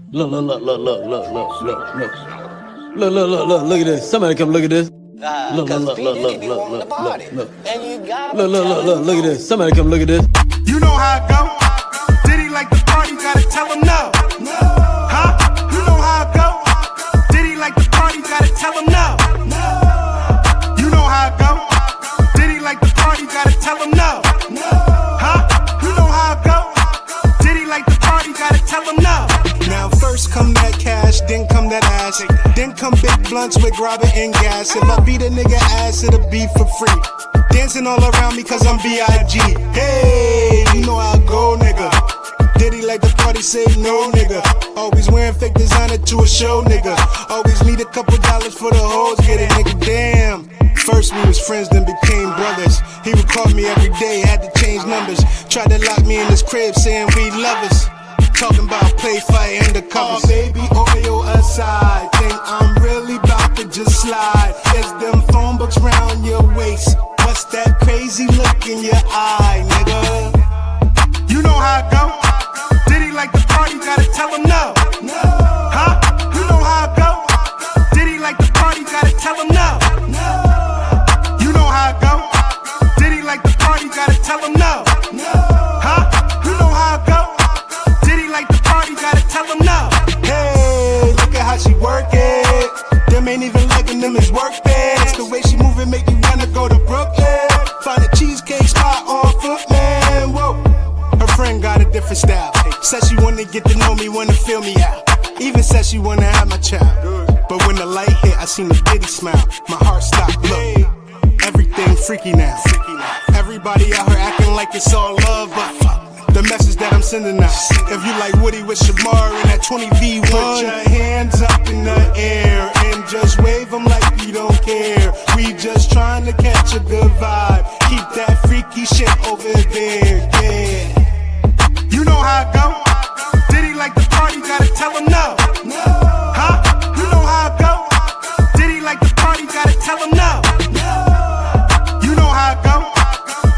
Look, look, look, look, look, look, look, look, look. Look, look, look, look, look at this. Somebody come look at this. Look, look, look, look, look, look, look, look, look. And you gotta Look, look, look, look, look at this. Somebody come look at this. You know how it go. Did he like the party? Gotta tell him no. Huh? You know how it go. Did he like the party? Gotta tell him no. You know how it go. Did he like the party? Gotta tell him no. Huh? You know how it go. Did he like the party? Gotta tell him no. Now first come that cash, then come that ass, then come big blunts with grabber and gas. If I beat a nigga ass, it'll be for free. Dancing all around me cause I'm B.I.G. Hey, you know how I go, nigga. Did he like the party? Say no, nigga. Always wearing fake designer to a show, nigga. Always need a couple dollars for the hoes, get it, nigga, damn. First we was friends, then became brothers. He would call me every day, had to change numbers. Tried to lock me in his crib, saying we lovers. Talking about play fight undercovers. Oh, baby, oil aside. Think I'm really about to just slide. There's them phone books round your waist. What's that crazy look in your eye, nigga? You know how it go. Did he like the party? Gotta tell him no. Huh? You know how it go. Did he like the party? Gotta tell him no. You know how it go. Did he like the party? Gotta tell him no. Huh? You know how it go. Like the party, gotta tell him no. Hey, look at how she work it. Them ain't even liking them as work pants. The way she move it make you wanna go to Brooklyn. Find a cheesecake spot on Foot, man. Whoa. Her friend got a different style. Said she wanna get to know me, wanna feel me out. Even said she wanna have my child. But when the light hit, I seen the bitty smile. My heart stopped, look. Everything freaky now. Everybody out here acting like it's all love, but fuck the message that I'm sending out. If you like Woody with Shamar in that 20V1, put your hands up in the air and just wave them like you don't care. We just trying to catch a good vibe. Keep that freaky shit over there, yeah. You know how it go. Did he like the party? Gotta tell him no. Huh? You know how it go. Did he like the party? Gotta tell him no. You know how it go.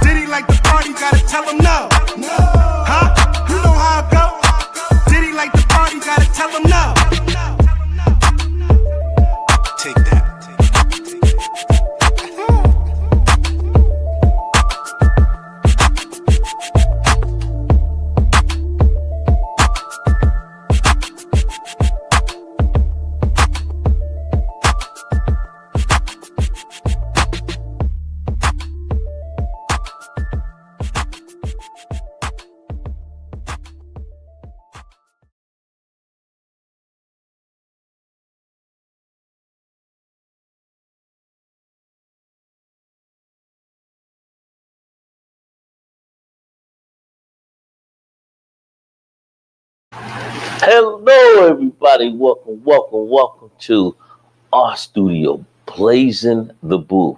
Did he like the party? Gotta tell him no. Tell him no. Take that. Hello, everybody. Welcome to our studio, BLAZIN the Booth.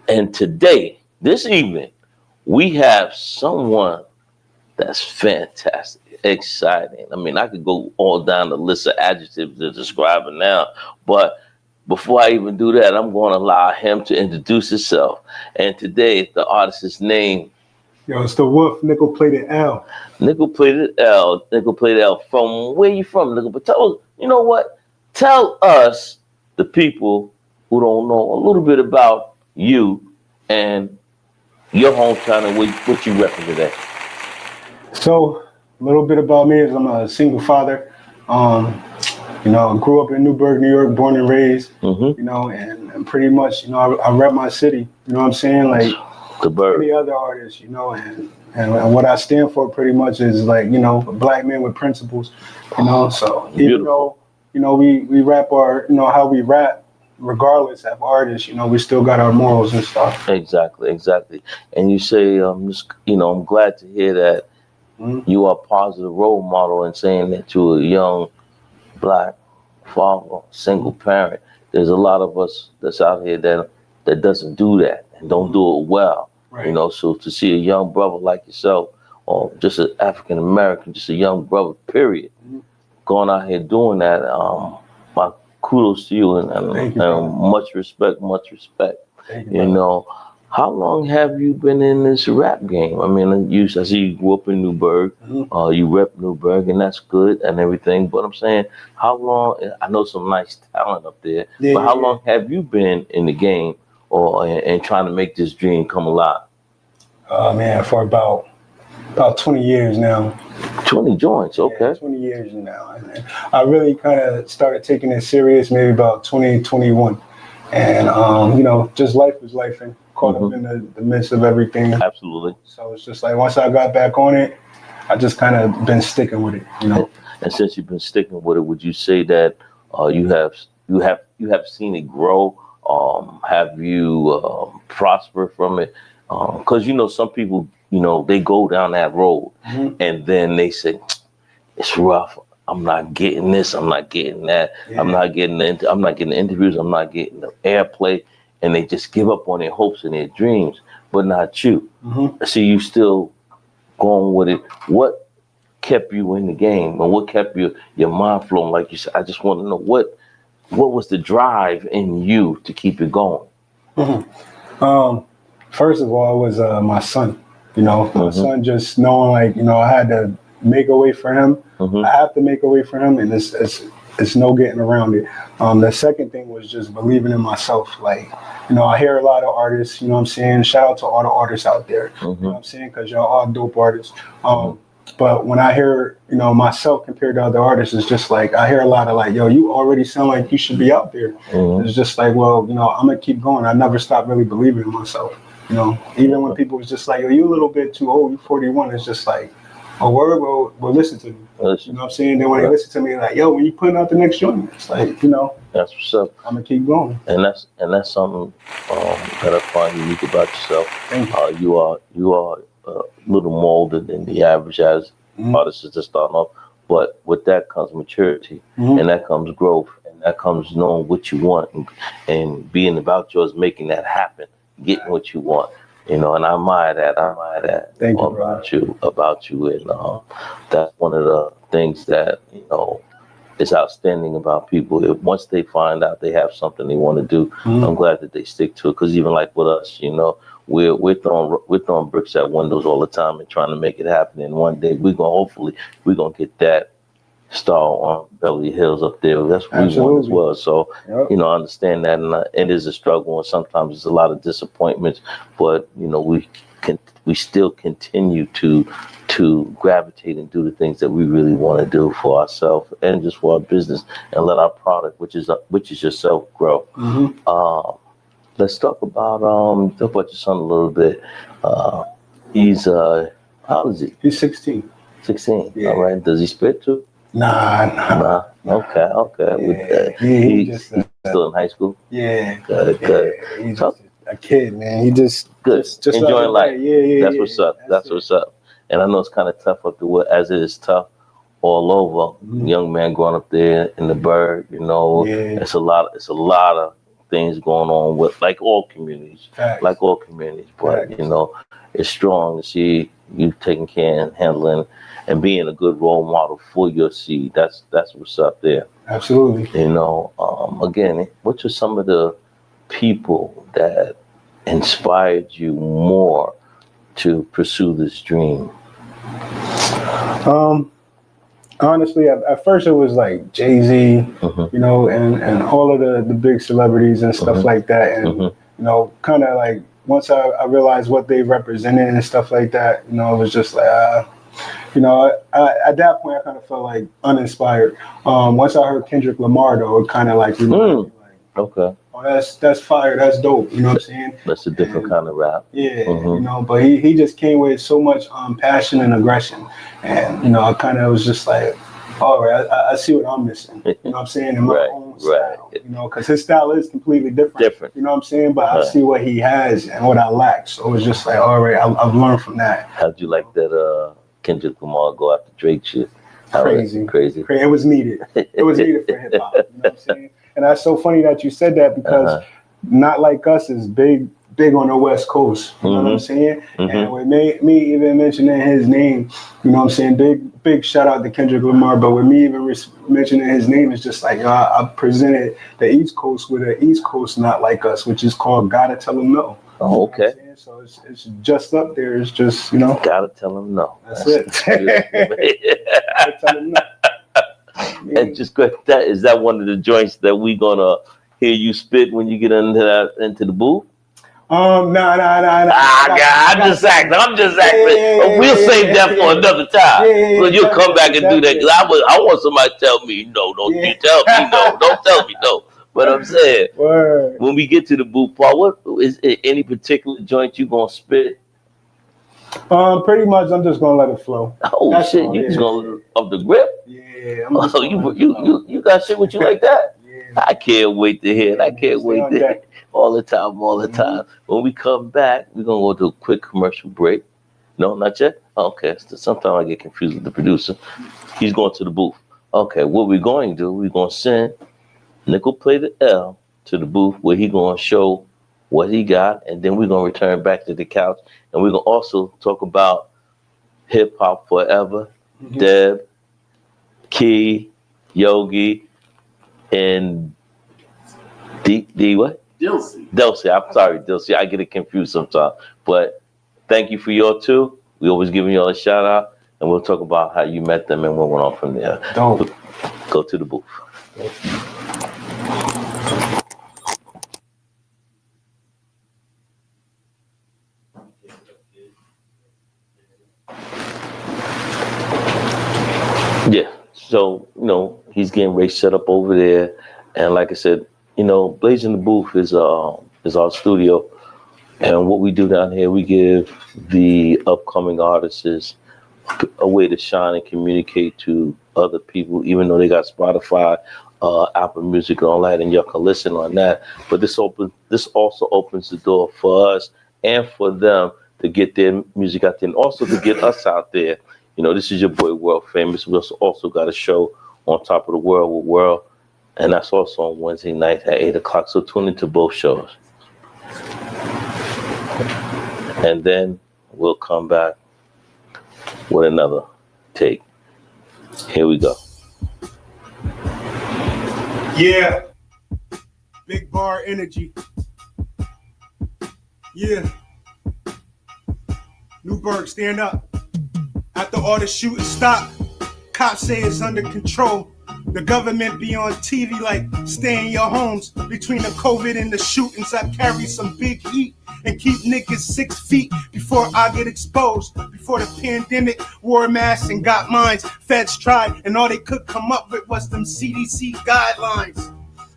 And today, this evening, we have someone that's fantastic, exciting. I mean, I could go all down the list of adjectives to describe it now, but before I even do that, I'm going to allow him to introduce himself. And today, the artist's name. Yo, it's the Wolf, NickelPlated L. NickelPlated L. From where you from, nigga? But tell us, you know what? Tell us, the people who don't know, a little bit about you and your hometown and what you represent today. So, a little bit about me is I'm a single father. You know, I grew up in Newburgh, New York, born and raised. You know, and pretty much, you know, I rep my city. You know what I'm saying? Like any other artists, you know, and what I stand for pretty much is like, you know, a black man with principles, you know. So even though, you know, we rap our, you know, how we rap, regardless of artists, you know, we still got our morals and stuff. Exactly. And you say, you know, I'm glad to hear that you are a positive role model and saying that you're a young black father, single parent. There's a lot of us that's out here that doesn't do that and don't do it well. Right. You know, so to see a young brother like yourself, or just an African American, just a young brother, period, going out here doing that, my kudos to you and much respect. You know, How long have you been in this rap game? I mean, I see you grew up in Newburgh. You rep Newburgh, and that's good and everything. But I'm saying, how long? I know some nice talent up there. Yeah, but how yeah. long have you been in the game, or and trying to make this dream come alive? Man, for about 20 years now. 20 joints, okay. Yeah, 20 years now. And I really kind of started taking it serious maybe about 2021. And, you know, just life was life and caught up in the midst of everything. Absolutely. So it's just like once I got back on it, I just kind of been sticking with it, you know. And since you've been sticking with it, would you say that you have seen it grow? Have you prospered from it? Because you know, some people, you know, they go down that road and then they say it's rough. I'm not getting this. I'm not getting that. Yeah. I'm not getting the interviews. I'm not getting the airplay, and they just give up on their hopes and their dreams. But not you. See, you still going with it. What kept you in the game, and what kept your mind flowing? Like you said, I just want to know what was the drive in you to keep it going. First of all, it was my son. You know, my son, just knowing like, you know, I had to make a way for him. I have to make a way for him, and it's no getting around it. The second thing was just believing in myself. Like, you know, I hear a lot of artists, you know what I'm saying? Shout out to all the artists out there, you know what I'm saying? Because y'all all dope artists. But when I hear, you know, myself compared to other artists, it's just like, I hear a lot of like, yo, you already sound like you should be out there. It's just like, well, you know, I'm going to keep going. I never stopped really believing in myself. You know, even when people was just like, yo, you a little bit too old, you 41, it's just like, a word, well, listen to me. You know what I'm saying? Then when they listen to me, like, yo, when you putting out the next joint, it's like, you know, that's what's up. I'm gonna keep going. And that's something that I find unique about yourself. Thank you. You are a little more older than the average as artists just starting off, but with that comes maturity, and that comes growth, and that comes knowing what you want and being about yours, making that happen, getting what you want. You know, and I admire that. Thank you, about you, and that's one of the things that, you know, is outstanding about people. If once they find out they have something they want to do, I'm glad that they stick to it. Because even like with us, you know, we're throwing bricks at windows all the time and trying to make it happen. And one day we're gonna get that star on Beverly Hills up there. That's what we want as well. So, you know, I understand that, and it is a struggle, and sometimes there's a lot of disappointments. But you know, we still continue to gravitate and do the things that we really want to do for ourselves and just for our business, and let our product, which is yourself, grow. Let's talk about your son a little bit. He's how old is he? He's 16. 16. Yeah. All right. Does he spit too? Nah. Okay. Yeah, He's still in high school? Yeah. Good. He's just a kid, man. He just enjoying life. Yeah. That's what's up. That's what's up. And I know it's kind of tough up there, as it is tough all over. Young man growing up there in the Burgh, you know, it's a lot of things going on with like all communities. But you know, it's strong to see you taking care and handling and being a good role model for your seed. That's what's up there. Absolutely. You know, again, what are some of the people that inspired you more to pursue this dream? Honestly, at first it was like Jay-Z, you know, and all of the big celebrities and stuff like that. And, you know, kind of like once I realized what they represented and stuff like that, you know, it was just like, you know, at that point I kind of felt like uninspired. Once I heard Kendrick Lamar, though, it kind of like reminded me, like, okay. Oh, that's fire. That's dope. You know what I'm saying? That's a different kind of rap. Yeah, you know, but he just came with so much passion and aggression. And, you know, I kind of was just like, all right, I see what I'm missing. You know what I'm saying? In my own style. You know, because his style is completely different. You know what I'm saying? But I see what he has and what I lack. So it was just like, all right, I've learned from that. How'd you like that Kendrick Lamar go after Drake shit? Crazy. It was needed. It was needed for hip hop. You know what I'm saying? And that's so funny that you said that, because Not Like Us is big on the West Coast. You know what I'm saying? And with me even mentioning his name, you know what I'm saying? Big shout out to Kendrick Lamar. But with me even mentioning his name, is just like, I presented the East Coast with an East Coast Not Like Us, which is called Gotta Tell 'Em No. Oh, okay. You know so it's just up there. It's just, you know. Gotta tell them no. That's it. Gotta tell them no. And just go, is that one of the joints that we gonna hear you spit when you get into the booth? No. I'm just acting. We'll save that for another time. So you'll come back and do that. Cause I want somebody to tell me no. Don't you tell me no. Don't tell me no. But I'm saying, when we get to the booth part, what is it, any particular joint you gonna spit? Pretty much, I'm just gonna let it flow. Oh, that's shit! You just gonna up the grip? Yeah. You got shit with you like that? Yeah. I can't wait to hear it. I can't wait to hear it. All the time. When we come back, we're gonna go to a quick commercial break. No, not yet? Okay. So sometimes I get confused with the producer. He's going to the booth. Okay, what we're going to do, we're gonna send NickelPlated L to the booth where he's gonna show what he got, and then we're gonna return back to the couch, and we're gonna also talk about hip hop forever, Deb, Key, Yogi, and D what? Delcy. I'm sorry, Delcy. I get it confused sometimes. But thank you for your two. We always giving y'all a shout out, and we'll talk about how you met them and what went on from there. Don't go to the booth. Yeah. So, he's getting race set up over there, and like I said, BLAZIN the Booth is our studio, and what we do down here, we give the upcoming artists a way to shine and communicate to other people, even though they got Spotify, Apple Music, and all that, and y'all can listen on that. But this also opens the door for us and for them to get their music out there, and also to get us out there. This is your boy World Famous. We also got a show on Top of the World with World. And that's also on Wednesday night at 8 o'clock. So tune into both shows. And then we'll come back with another take. Here we go. Yeah. Big bar energy. Yeah. Newburgh, stand up. After all the shooting stop, cops say it's under control. The government be on TV like stay in your homes. Between the COVID and the shootings, I carry some big heat and keep niggas 6 feet before I get exposed. Before the pandemic, wore masks and got mines. Feds tried and all they could come up with was them CDC guidelines.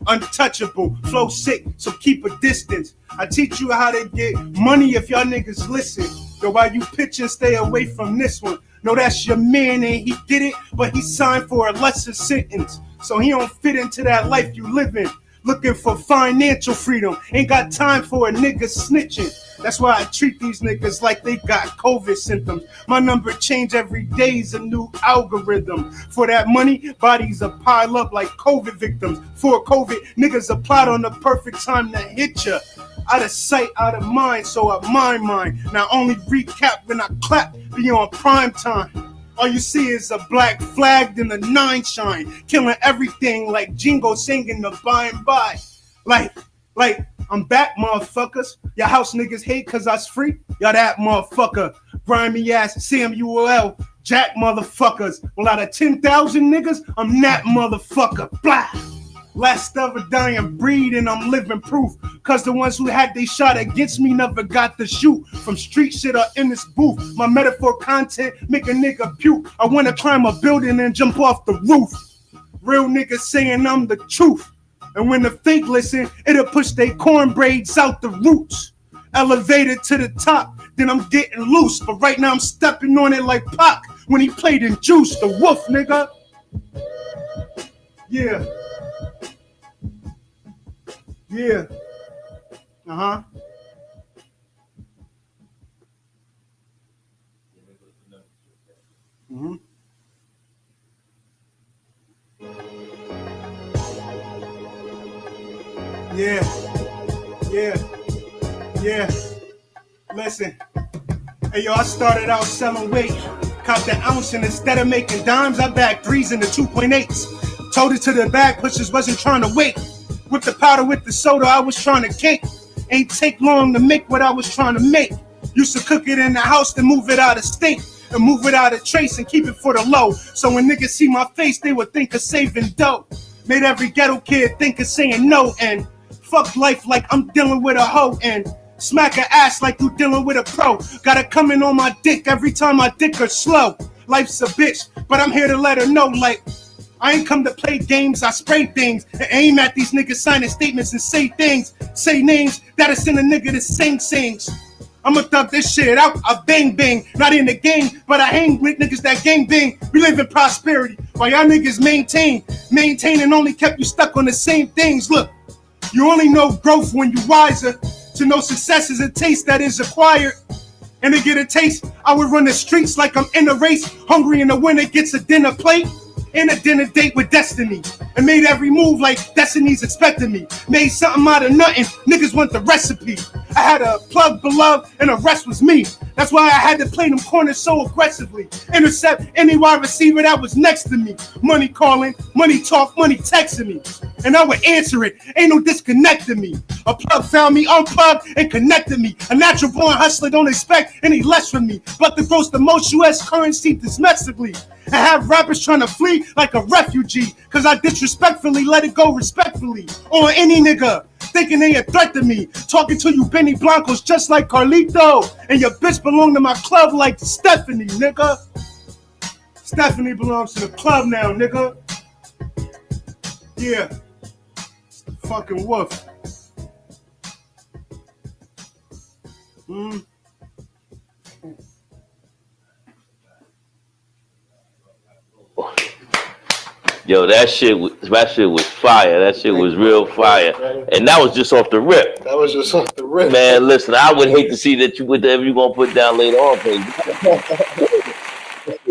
Untouchable, flow sick, so keep a distance. I teach you how to get money if y'all niggas listen. Though while you pitching, stay away from this one. No, that's your man and he did it, but he signed for a lesser sentence. So he don't fit into that life you live in. Looking for financial freedom, ain't got time for a nigga snitching. That's why I treat these niggas like they got COVID symptoms. My number change every day's a new algorithm. For that money, bodies are pile up like COVID victims. For COVID, niggas are plot on the perfect time to hit ya. Out of sight, out of mind, so I mind. Now only recap when I clap, be on prime time. All you see is a black flag, then the 9 shine. Killing everything like Jingo singing the by and by. Like, I'm back, motherfuckers. Your house niggas hate cause I's free? Y'all that motherfucker. Grimy ass Samuel Jack motherfuckers. Well, out of 10,000 niggas, I'm that motherfucker. Blah. Last of a dying breed and I'm living proof. Cause the ones who had they shot against me never got the shoot. From street shit or in this booth. My metaphor content make a nigga puke. I wanna climb a building and jump off the roof. Real niggas saying I'm the truth. And when the fake listen, it'll push they corn braids out the roots. Elevated to the top, then I'm getting loose. But right now I'm stepping on it like Pac when he played in Juice, the wolf, nigga. Yeah. Yeah. Uh-huh. Mm-hmm. Yeah. Listen. Hey, yo, I started out selling weight. Copped an ounce, and instead of making dimes, I bagged 3s into 2.8s. Told it to the bag pushers, wasn't trying to wait. With the powder, with the soda, I was trying to cake. Ain't take long to make what I was trying to make. Used to cook it in the house, then move it out of state. And move it out of trace and keep it for the low. So when niggas see my face, they would think of saving dough. Made every ghetto kid think of saying no. And fuck life like I'm dealing with a hoe. And smack her ass like you dealing with a pro. Gotta come in on my dick every time my dick are slow. Life's a bitch, but I'm here to let her know, like, I ain't come to play games, I spray things and aim at these niggas signing statements and say things, say names that'll send a nigga to sing sings. I'ma thug this shit out, I bang bang, not in the game, but I hang with niggas that gang bang. We live in prosperity, while y'all niggas maintain and only kept you stuck on the same things. Look, you only know growth when you wiser, to know success is a taste that is acquired. And to get a taste, I would run the streets like I'm in a race, hungry and the winner gets a dinner plate. And a dinner date with destiny. And made every move like destiny's expecting me. Made something out of nothing, niggas want the recipe. I had a plug beloved and the rest was me. That's why I had to play them corners so aggressively. Intercept any wide receiver that was next to me. Money calling, money talk, money texting me. And I would answer it, ain't no disconnecting me. A plug found me, unplugged and connected me. A natural born hustler don't expect any less from me. But to gross the most US currency domestically. And have rappers trying to flee like a refugee. Cause I disrespectfully let it go respectfully. On any nigga, thinking they a threat to me. Talking to you Benny Blancos just like Carlito. And your bitch belong to my club like Stephanie, nigga. Stephanie belongs to the club now, nigga. Yeah. Fucking wolf. Yo, that shit was fire. That shit was real fire. And that was just off the rip. That was just off the rip. Man, listen, I would hate to see that you whatever you gonna put down later on, baby.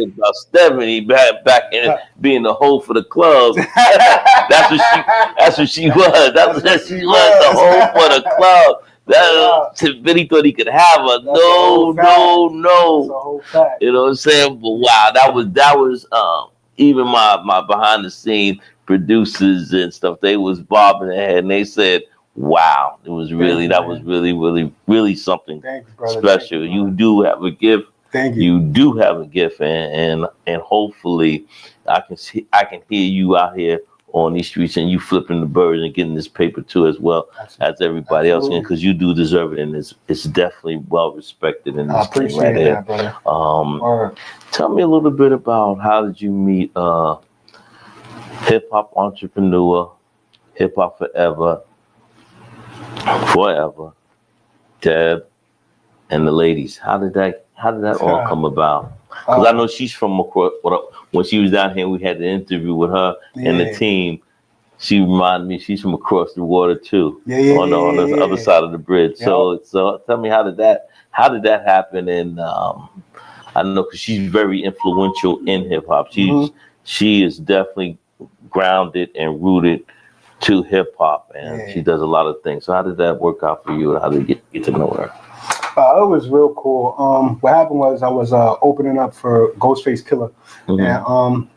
About Stephanie back in being the hoe for the club. That's what she was. That's what she was, the hoe for the club. That Vinny thought he could have her. No. You know what I'm saying? But wow, that was even my behind the scene producers and stuff, they was bobbing their head and they said, wow, it was really really something special. You do have a gift. Thank you. You do have a gift, and hopefully I can hear you out here on these streets and you flipping the birds and getting this paper too as well as everybody else, because you do deserve it, and it's definitely well respected in this I appreciate that, brother. Tell me a little bit about how did you meet hip hop entrepreneur, hip hop forever, Deb, and the ladies. How did that all come about? Because I know she's from across. When she was down here, we had the interview with her and the team. She reminded me she's from across the water too, on the other side of the bridge. Yep. So tell me, how did that happen? And I know because she's very influential in hip hop. She is definitely grounded and rooted to hip hop, and she does a lot of things. So how did that work out for you? How did you get to know her? It was real cool. What happened was I was opening up for Ghostface Killer, and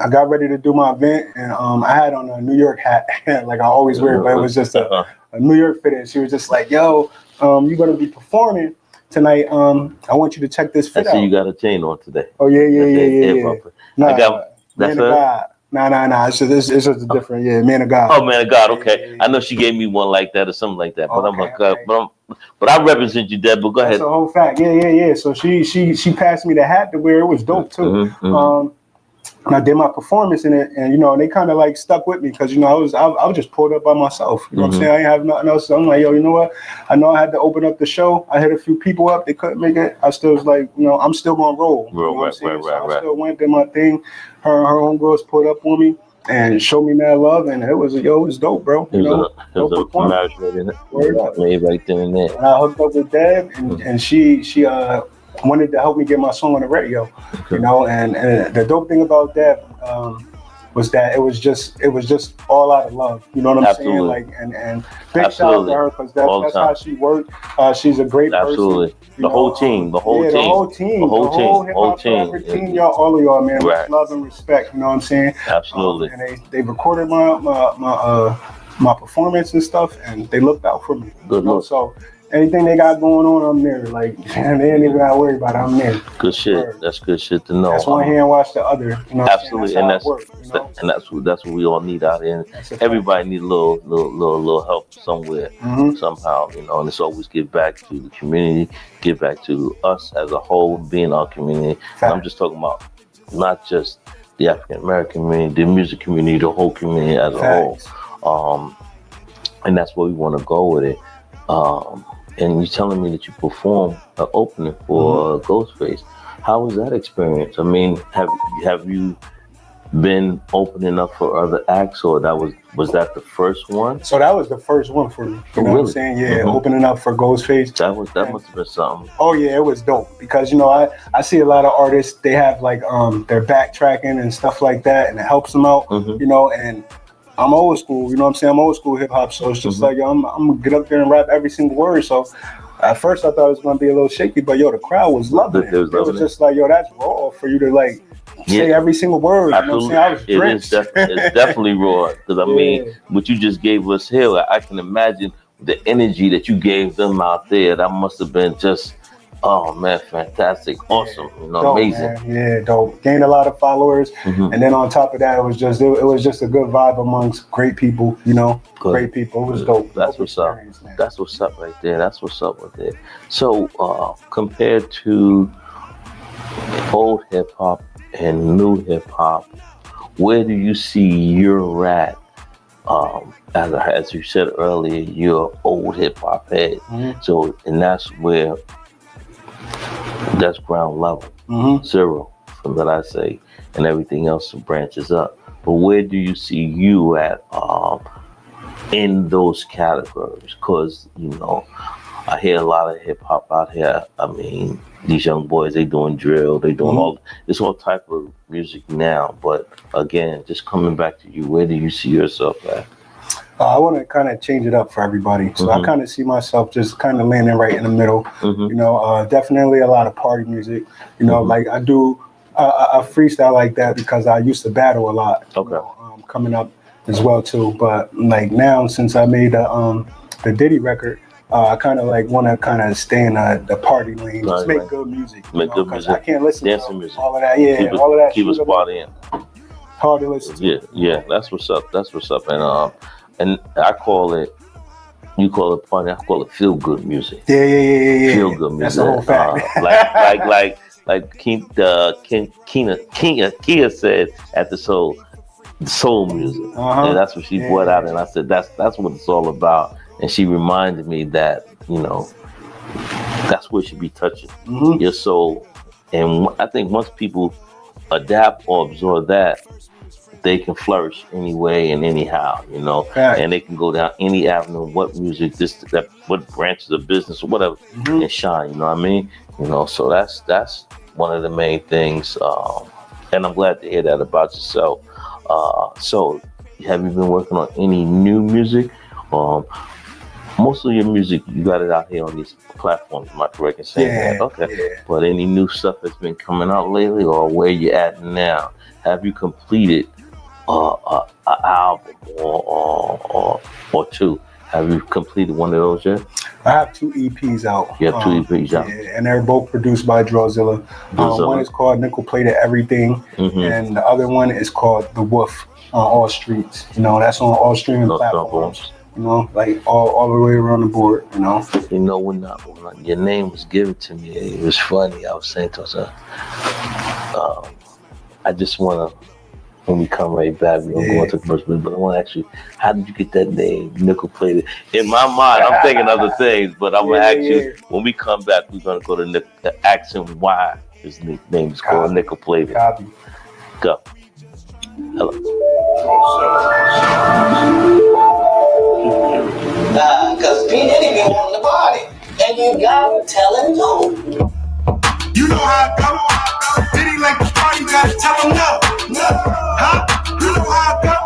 I got ready to do my event, and I had on a New York hat, like I always wear, but it was just a New York fit. And she was just like, "Yo, you're gonna be performing tonight. I want you to check this fit out." You got a chain on today. Oh yeah. Nah, that's her. Nah. It's just a different, man of God. Oh, man of God. Okay, I know she gave me one like that or something like that. But but I represent you, Deb. But go ahead. That's a whole fact. Yeah. So she passed me the hat to wear. It was dope too. And I did my performance in it, and they kind of like stuck with me because I was just pulled up by myself. You know what I'm saying? I didn't have nothing else. So I'm like, yo, you know what? I know I had to open up the show. I hit a few people up. They couldn't make it. I still was like, I'm still gonna roll. Right. I still went, did my thing. Her homegirls pulled up on me and showed me mad love, and it was dope, bro. It was a marriage made right then and there. And I hooked up with Deb, and she wanted to help me get my song on the radio, and the dope thing about that was that it was just all out of love. You know what I'm saying? Like, and big shout out to her because that's how she worked. She's a great person. The whole team, the whole team, y'all, all of y'all, man, with love and respect. You know what I'm saying? Absolutely. And they recorded my my performance and stuff, and they looked out for me. Good look. So anything they got going on, I'm there. Like, and they ain't even gotta worry about it. I'm there. Good shit. Word. That's good shit to know. That's one hand wash the other. You know, Absolutely, that's what we all need out here. Everybody need a little help somewhere, somehow. You know, and it's always give back to the community, give back to us as a whole, being our community. And I'm just talking about not just the African American community, the music community, the whole community as a whole. And that's where we want to go with it. And you're telling me that you performed an opening for Ghostface. How was that experience? I mean, have you been opening up for other acts, or was that the first one? So that was the first one for me. You know what I'm saying? Yeah, opening up for Ghostface. That must have been something. Oh yeah, it was dope because, you know, I see a lot of artists, they have like their backtracking and stuff like that, and it helps them out. You know, and I'm old school, you know what I'm saying? I'm old school hip hop, so it's just like, yo, I'm gonna get up there and rap every single word. So at first I thought it was gonna be a little shaky, but yo, the crowd was loving it. It was just like, yo, that's raw for you to like say every single word. Absolutely. You know what I'm saying? I was drenched. It's definitely raw. Because I mean, what you just gave us here, I can imagine the energy that you gave them out there. That must have been just, oh man, fantastic, awesome, you know, dope, amazing. Man. Yeah, dope. Gained a lot of followers, and then on top of that, it was just a good vibe amongst great people, you know, great people. It was dope. That's what's up. Man. That's what's up right there. That's what's up with it. So compared to old hip hop and new hip hop, where do you see your at? As you said earlier, you're old hip hop head. So, and that's where. That's ground level, zero, from that I say, and everything else branches up. But where do you see you at in those categories? Because, you know, I hear a lot of hip hop out here. I mean, these young boys, they doing drill, they doing all type of music now. But again, just coming back to you, where do you see yourself at? I want to kind of change it up for everybody. So I kind of see myself just kind of landing right in the middle. You know, definitely a lot of party music. You know, like I do a freestyle like that because I used to battle a lot. You know, coming up as well too. But like now, since I made the Diddy record, I kind of like want to kind of stay in the party lane. Just make good music. Make good music. I can't listen to all of that. Yeah, all of that. Keep us partying. Hard to listen to. Yeah, that's what's up. That's what's up. And I call it, you call it party, I call it feel good music. Yeah. Feel good music. That's the whole fact. like Kia said at the soul music. And that's what she brought out. And I said, that's what it's all about. And she reminded me that, you know, that's what should be touching your soul. And I think once people adapt or absorb that, they can flourish anyway and anyhow, you know, and they can go down any avenue, what music, what branches of business or whatever, and shine. You know what I mean? You know, so that's one of the main things, and I'm glad to hear that about yourself. So, have you been working on any new music? Most of your music, you got it out here on these platforms. Am I correct in saying that? Okay. But any new stuff that's been coming out lately, or where you at now? Have you completed an album or two? Have you completed one of those yet? I have 2 EPs out. You have 2 EPs out. Yeah, and they're both produced by Drawzilla. One is called NickelPlated Everything, and the other one is called The Wolf on all streets. You know, that's on all streaming platforms. You know, like all the way around the board, you know. You know, when your name was given to me, it was funny. I was saying to myself, I just want to, when we come right back, we're going to go into commercial, but I want to ask you, how did you get that name, NickelPlated? In my mind, I'm thinking other things, but I'm going to ask you, when we come back, we're going to go to ask him why his name is called NickelPlated. Go. Hello. Cause P. Diddy be wanting the body, and you gotta tell him no. You know how I go. Diddy like the party, gotta tell him no. Huh? You know how I go.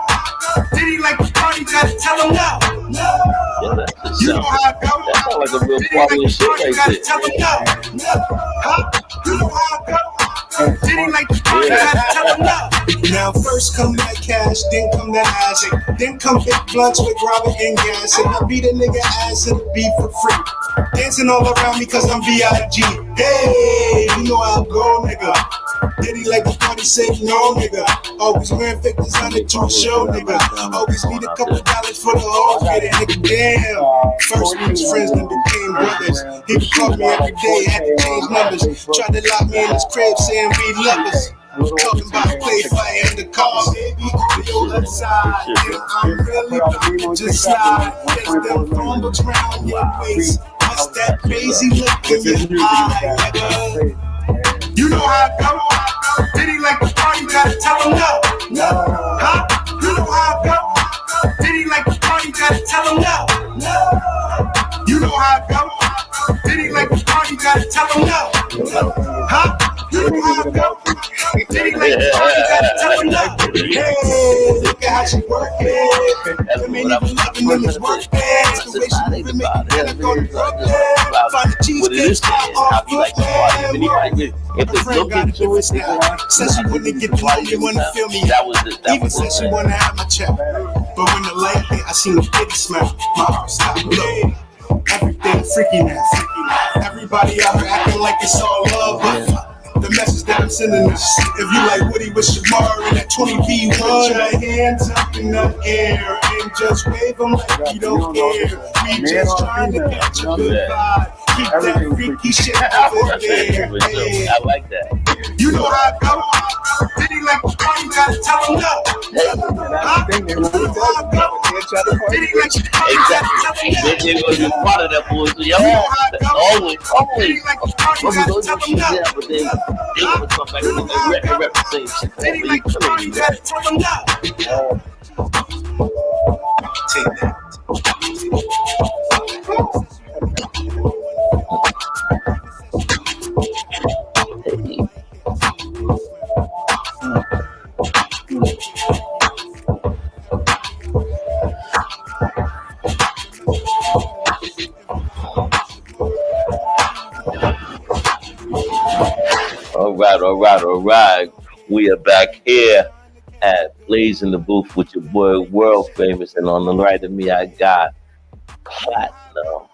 Diddy like the party, gotta tell him no. You know how I go. That sounds like a real party and shit right gotta tell him no. Huh? You know how I go. Diddy like the party, gotta tell him no. Now first come that cash, then come that ass, then come big blunts with Robert and gas. If I beat a nigga ass, it'll be for free. Dancing all around me cause I'm B.I.G. Hey, you know how I go, nigga. Diddy like the party, say no, nigga. Always wearing fake designer to a show, nigga. Always need a couple dollars for the whole get it, nigga. Damn. First we was friends, then became brothers. He would call me every day, had to change numbers. Tried to lock me in his crib, saying we lovers. Talking about play fight in the car, baby. Yo, outside. And I'm really about to just slide. There's them fumbles around your waist. What's that crazy look in your eye, nigga? You know how I go. Diddy like the party, gotta tell him no. No. Huh? You know how I go. Diddy like the party, gotta tell him no. No. You know how I go. Diddy like the party, gotta tell him no. Huh? You know how I go. Diddy like the party, gotta tell him no. Hey, look at how she work it. The man even loving in his work pants. The way she moving make me wanna go to Brooklyn. Find the cheesecake spot off Brooklyn. If the friend gotta do it now. Said she wouldn't get to know me, wanna feel me. Even said she wanna have my check. But when the light hit, I seen the pity smell. My heart stopped blowing. Everything freaky now. Everybody out here acting like it's all love, but the message that I'm sending is, if you like Woody with Shamar in that 20V1, put your hands up in the air and just wave them like we don't care. We just trying to catch a good vibe. Keep that freaky shit over there. I like that. You know how I go. Diddy like the party, gotta tell him no. Huh? You know how I go. Diddy like the party, gotta tell him no. They're going to be part of that boy. So y'all always. Diddy like the party, gotta tell him no. But then they going to come back and rep the same shit. Diddy like the party, gotta tell him no. Take that. All right. We are back here at BLAZIN the Booth with your boy, world famous, and on the right of me, I got Platinum.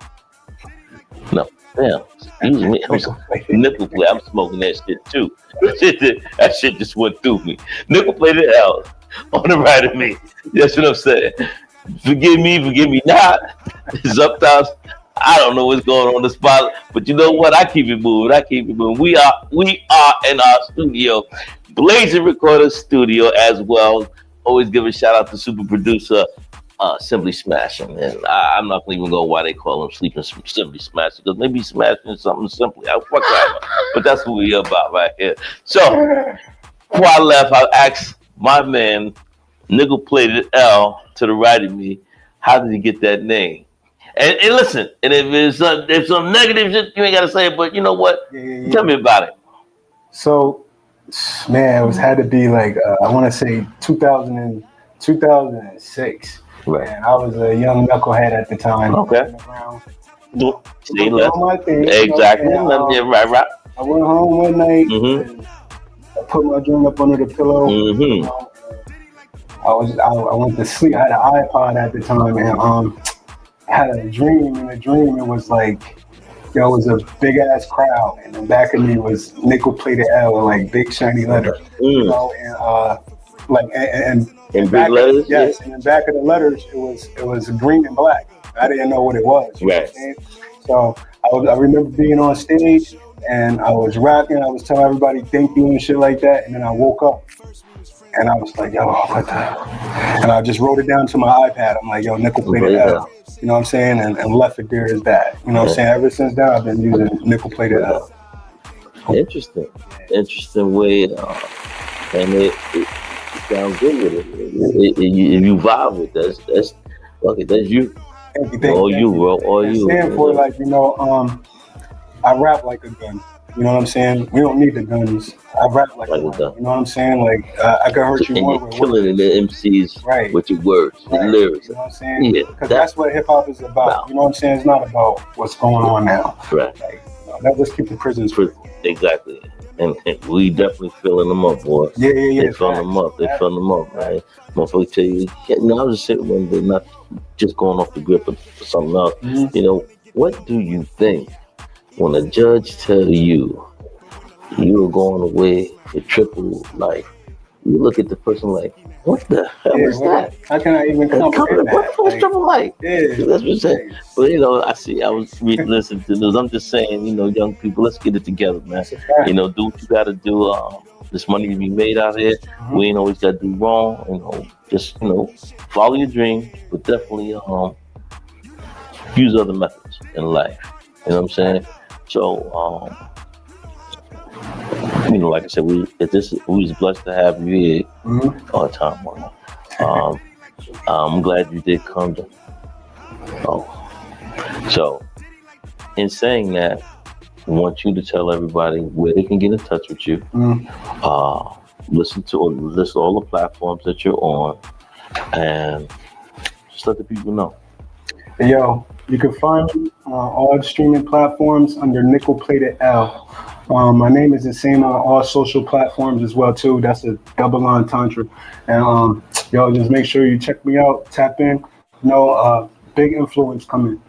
No, damn, excuse me. NickelPlated. I'm smoking that shit too. That shit just went through me. NickelPlated L on the right of me. That's what I'm saying. Forgive me not. It's Uptown. I don't know what's going on in the spot, but you know what? I keep it moving. We are in our studio, BLAZIN Recorder Studio as well. Always give a shout out to super producer Simply Smashing, and I'm not gonna even go why they call him Simply Smashing, because maybe smashing something simply. I fuck that, but that's what we about right here. So before I left, I asked my man NickelPlated L to the right of me, how did he get that name? And listen, and if some negative shit, you ain't gotta say it, but you know what? Yeah. Tell me about it. So, man, it had to be like I want to say 2006. Right. And I was a young knucklehead at the time. Okay. Doing my thing, exactly. You know, and, right. I went home one night. And I put my drink up under the pillow. You know, I went to sleep. I had an iPod at the time, and had a dream. In a dream, it was like, there was a big ass crowd, and the back of me was NickelPlated L in like big shiny letter. You know, and in big letters. Yes, and in the back of the letters, it was green and black. I didn't know what it was. Right. So I remember being on stage, and I was rapping. I was telling everybody thank you and shit like that, and then I woke up. And I was like, yo, what the hell? And I just wrote it down to my iPad. I'm like, yo, NickelPlated L. You know what I'm saying? And left it there as that. You know what I'm saying? Ever since then, I've been using NickelPlated L. Interesting way. And it sounds good with it. If you vibe with that, that's you. Thank you. All you, bro. All you. Stand for, like, you know, I rap like a gun. You know what I'm saying? We don't need the guns. I rap like a gun. You know what I'm saying? Like, I can hurt you more with words. Killing in the MCs with your words, with lyrics. You know what I'm saying? Yeah. Because that's what hip hop is about. You know what I'm saying? It's not about what's going on now. Right. Like, let's keep the prisons free. Exactly. and we definitely filling them up, boy. Yeah. They filling them up. They filling them up, man. Motherfucker tell you, I was just sitting when they're not just going off the grip for something else. Mm-hmm. You know, what do you think when a judge tell you you are going away for triple life? You look at the person like, what the hell is that? How can I even comprehend that? What was triple life? Yeah. That's what I'm saying. But, I was listening to this. I'm just saying, young people, let's get it together, man. Do what you got to do. There's money to be made out here. Mm-hmm. We ain't always got to do wrong. Just, follow your dream, but definitely use other methods in life. You know what I'm saying? So, like I said, we was blessed to have you here all the time, man. I'm glad you did come to. So, in saying that, I want you to tell everybody where they can get in touch with you. Listen to all the platforms that you're on, and just let the people know. Yo, you can find me on all streaming platforms under NickelPlated L. My name is the same on all social platforms as well too. That's a double entendre. And just make sure you check me out, tap in. Big influence coming.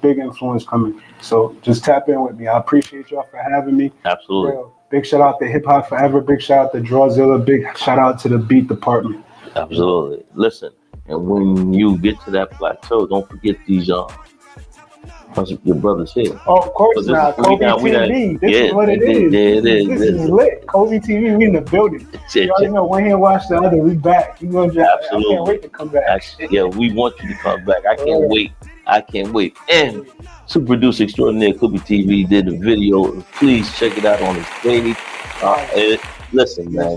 Big influence coming. So just tap in with me. I appreciate y'all for having me. Absolutely. Big shout out to Hip Hop Forever. Big shout out to Drawzilla. Big shout out to the Beat Department. Absolutely. Listen, and when you get to that plateau, don't forget these your brothers here. Oh, of course not. Kobe TV. This is what it is. Yeah, it is. This is lit. Kobe TV, we in the building. You already know, one hand wash the other. We back. Absolutely. I can't wait to come back. Yeah, we want you to come back. I can't wait. And super producer extraordinaire Kobe TV did a video. Please check it out on his page. Listen, man.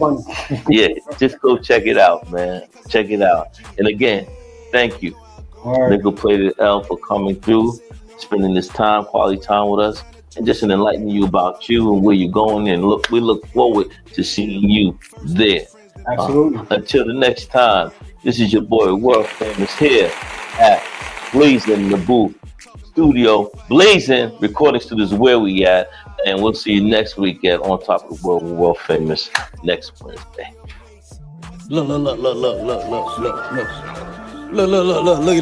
Yeah, just go check it out, man. Check it out. And again, thank you, NickelPlated L, for coming through, spending this quality time with us, and just enlightening you about you and where you're going. And we look forward to seeing you there. Absolutely. Until the next time, this is your boy, world famous, here at BLAZIN the Booth Studio. BLAZIN Recording Studios is where we at, and we'll see you next week at On Top of the World famous next Wednesday. Look at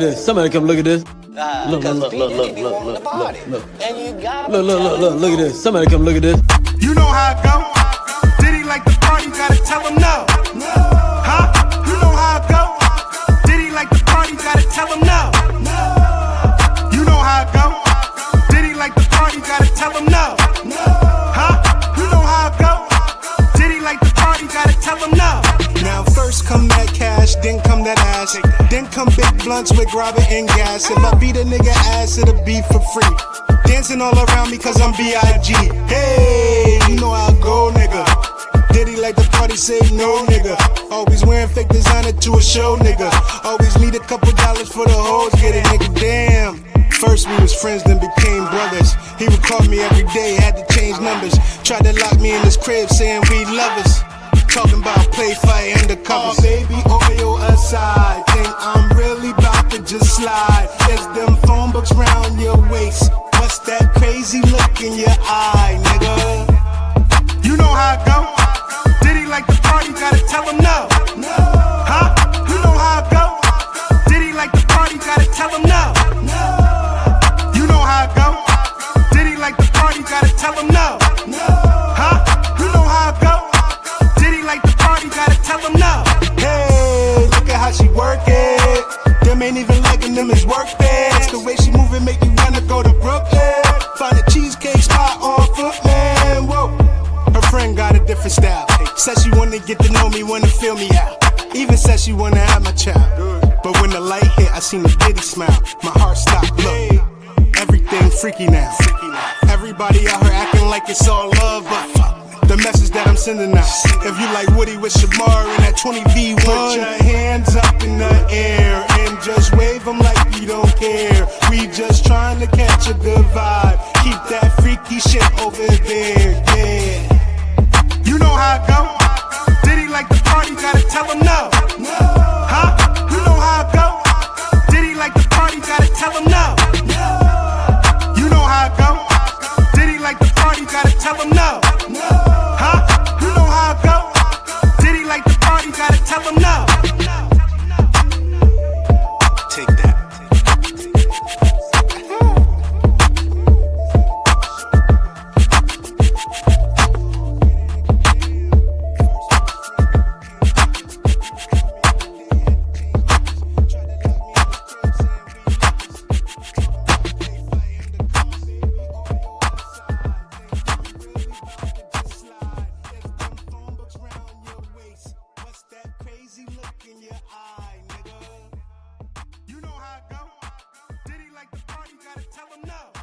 this. Somebody come look at this. Look at this. Somebody come look at this. You know how it go. Did he like the party? Gotta tell him no. Huh? You know how it go. Did he like the party? Gotta tell him no. You know how it go. Did he like the party? Gotta tell him no. Huh? You know how it go. Did he like the party? Gotta tell him no. Now first come that cash, then come that ass, then come big blunts with grabber and gas. If I beat a nigga ass, it'll be for free. Dancing all around me cause I'm B.I.G. Hey, you know how I go, nigga. Did he like the party? Say no, nigga. Always wearing fake designer to a show, nigga. Always need a couple dollars for the hoes, get it, nigga, damn. First we was friends, then became brothers. He would call me every day, had to change numbers. Tried to lock me in his crib, saying we lovers. Talking about play fight undercovers. Oh, baby, oil aside, think I'm really about to just slide. There's them phone books round your waist. What's that crazy look in your eye, nigga? You know how it go. Did he like the party? Gotta tell him no. Huh? You know how it go. Did he like the party? Gotta tell him no. You know how it go. Did he like the party? Gotta tell him no. Huh? You know how it go. Gotta tell him no. Hey, look at how she work it. Them ain't even liking them is work it. The way she move it make me wanna go to Brooklyn. Find a cheesecake spot on Foot, man. Whoa. Her friend got a different style. Said she wanna get to know me, wanna feel me out. Even said she wanna have my child. But when the light hit, I seen the Diddy smile. My heart stopped. Look, everything freaky now. Everybody out here acting like it's all love, but fuck the message that I'm sending out. If you like Woody with Shamar in that 20V1, put your hands up in the air and just wave them like we don't care. We just trying to catch a good vibe. Keep that freaky shit over there, yeah. You know how it go. Did he like the party? Gotta tell him no. Huh? You know how it go. Did he like the party? Gotta tell him no. You know how it go. Did he like the party? Gotta tell him no. Huh? crazy look in your eye, nigga. You know how I go. Diddy like the party, gotta tell him no.